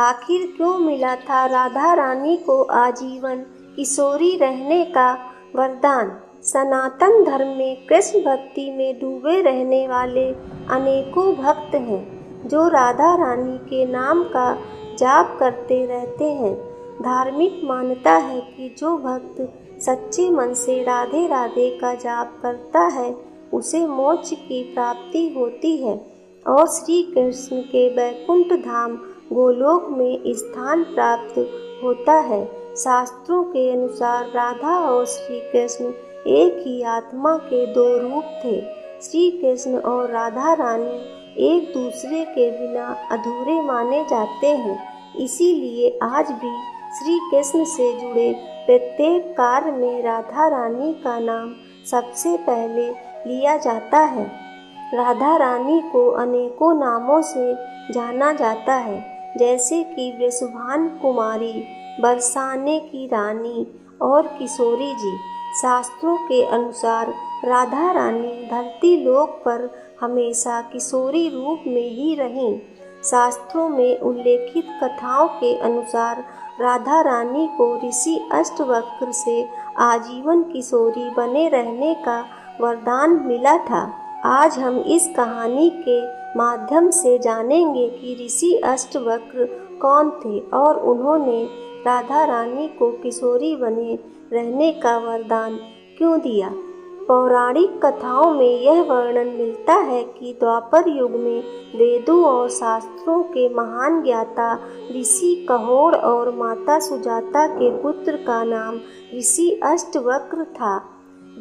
आखिर क्यों मिला था राधा रानी को आजीवन किशोरी रहने का वरदान। सनातन धर्म में कृष्ण भक्ति में डूबे रहने वाले अनेकों भक्त हैं जो राधा रानी के नाम का जाप करते रहते हैं। धार्मिक मान्यता है कि जो भक्त सच्चे मन से राधे राधे का जाप करता है उसे मोक्ष की प्राप्ति होती है और श्री कृष्ण के वैकुंठ धाम गोलोक में स्थान प्राप्त होता है। शास्त्रों के अनुसार राधा और श्री कृष्ण एक ही आत्मा के दो रूप थे। श्री कृष्ण और राधा रानी एक दूसरे के बिना अधूरे माने जाते हैं। इसीलिए आज भी श्री कृष्ण से जुड़े प्रत्येक कार्य में राधा रानी का नाम सबसे पहले लिया जाता है। राधा रानी को अनेकों नामों से जाना जाता है, जैसे कि वृषभान कुमारी, बरसाने की रानी और किशोरी जी। शास्त्रों के अनुसार राधा रानी धरती लोक पर हमेशा किशोरी रूप में ही रहीं। शास्त्रों में उल्लेखित कथाओं के अनुसार राधा रानी को ऋषि अष्टवक्र से आजीवन किशोरी बने रहने का वरदान मिला था। आज हम इस कहानी के माध्यम से जानेंगे कि ऋषि अष्टवक्र कौन थे और उन्होंने राधा रानी को किशोरी बने रहने का वरदान क्यों दिया। पौराणिक कथाओं में यह वर्णन मिलता है कि द्वापर युग में वेदों और शास्त्रों के महान ज्ञाता ऋषि कहोड़ और माता सुजाता के पुत्र का नाम ऋषि अष्टवक्र था।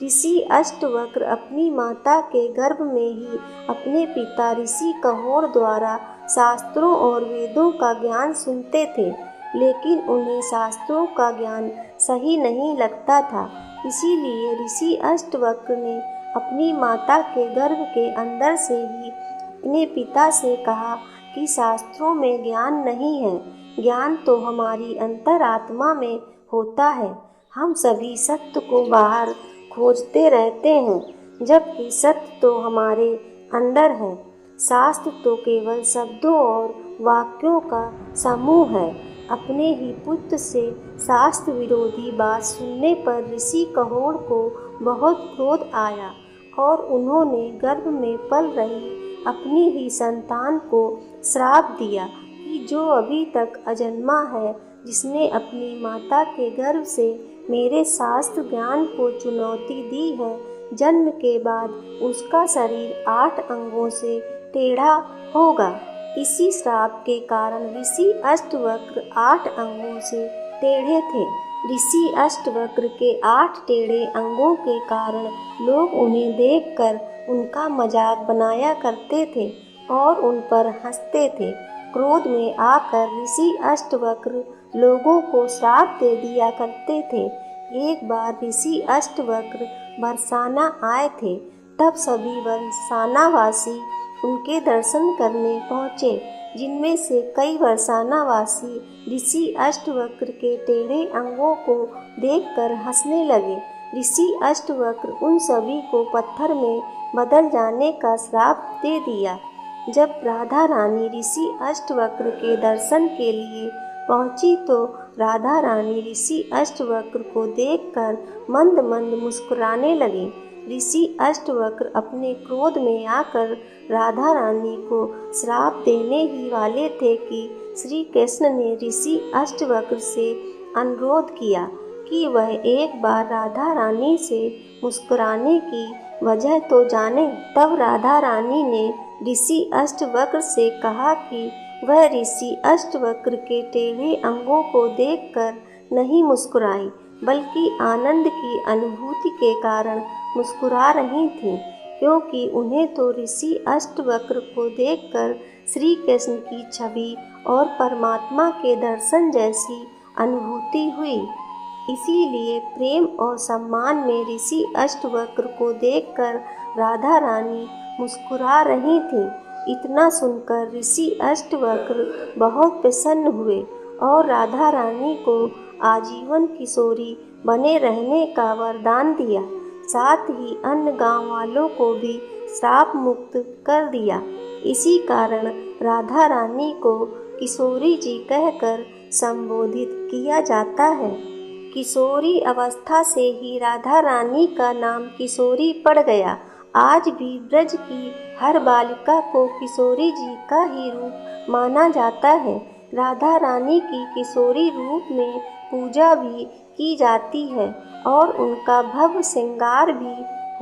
ऋषि अष्टवक्र अपनी माता के गर्भ में ही अपने पिता ऋषि कहोड़ द्वारा शास्त्रों और वेदों का ज्ञान सुनते थे, लेकिन उन्हें शास्त्रों का ज्ञान सही नहीं लगता था। इसीलिए ऋषि अष्टवक्र ने अपनी माता के गर्भ के अंदर से ही अपने पिता से कहा कि शास्त्रों में ज्ञान नहीं है, ज्ञान तो हमारी अंतरात्मा में होता है। हम सभी सत्य को बाहर खोजते रहते हैं, जबकि सत्य तो हमारे अंदर है। शास्त्र तो केवल शब्दों और वाक्यों का समूह है। अपने ही पुत्र से शास्त्र विरोधी बात सुनने पर ऋषि कहोड़ को बहुत क्रोध आया और उन्होंने गर्भ में पल रही अपनी ही संतान को श्राप दिया कि जो अभी तक अजन्मा है, जिसने अपनी माता के गर्भ से मेरे शास्त्र ज्ञान को चुनौती दी है, जन्म के बाद उसका शरीर 8 अंगों से टेढ़ा होगा। इसी श्राप के कारण ऋषि अष्टवक्र 8 अंगों से टेढ़े थे। ऋषि अष्टवक्र के 8 टेढ़े अंगों के कारण लोग उन्हें देखकर उनका मजाक बनाया करते थे और उन पर हंसते थे। क्रोध में आकर ऋषि अष्टवक्र लोगों को श्राप दे दिया करते थे। एक बार ऋषि अष्टवक्र बरसाना आए थे, तब सभी बरसानावासी उनके दर्शन करने पहुँचे, जिनमें से कई बरसानावासी ऋषि अष्टवक्र के टेढ़े अंगों को देखकर हंसने लगे। ऋषि अष्टवक्र उन सभी को पत्थर में बदल जाने का श्राप दे दिया। जब राधा रानी ऋषि अष्टवक्र के दर्शन के लिए पहुंची तो राधा रानी ऋषि अष्टवक्र को देखकर मंद मंद मुस्कुराने लगी। ऋषि अष्टवक्र अपने क्रोध में आकर राधा रानी को श्राप देने ही वाले थे कि श्री कृष्ण ने ऋषि अष्टवक्र से अनुरोध किया कि वह एक बार राधा रानी से मुस्कुराने की वजह तो जाने। तब राधा रानी ने ऋषि अष्टवक्र से कहा कि वह ऋषि अष्टवक्र के टेढ़े अंगों को देखकर नहीं मुस्कुराई, बल्कि आनंद की अनुभूति के कारण मुस्कुरा रही थीं, क्योंकि उन्हें तो ऋषि अष्टवक्र को देखकर श्री कृष्ण की छवि और परमात्मा के दर्शन जैसी अनुभूति हुई। इसीलिए प्रेम और सम्मान में ऋषि अष्टवक्र को देखकर राधा रानी मुस्कुरा रही थीं। इतना सुनकर ऋषि अष्टवक्र बहुत प्रसन्न हुए और राधा रानी को आजीवन किशोरी बने रहने का वरदान दिया। साथ ही अन्य गांव वालों को भी श्राप मुक्त कर दिया। इसी कारण राधा रानी को किशोरी जी कहकर संबोधित किया जाता है। किशोरी अवस्था से ही राधा रानी का नाम किशोरी पड़ गया। आज भी ब्रज की हर बालिका को किशोरी जी का ही रूप माना जाता है। राधा रानी की किशोरी रूप में पूजा भी की जाती है और उनका भव्य श्रृंगार भी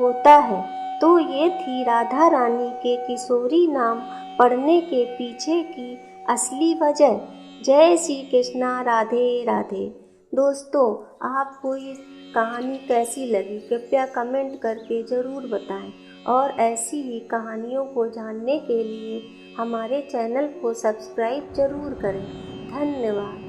होता है। तो ये थी राधा रानी के किशोरी नाम पड़ने के पीछे की असली वजह। जय श्री कृष्णा, राधे राधे। दोस्तों, आपको ये कहानी कैसी लगी कृपया कमेंट करके ज़रूर बताएं और ऐसी ही कहानियों को जानने के लिए हमारे चैनल को सब्सक्राइब ज़रूर करें। धन्यवाद।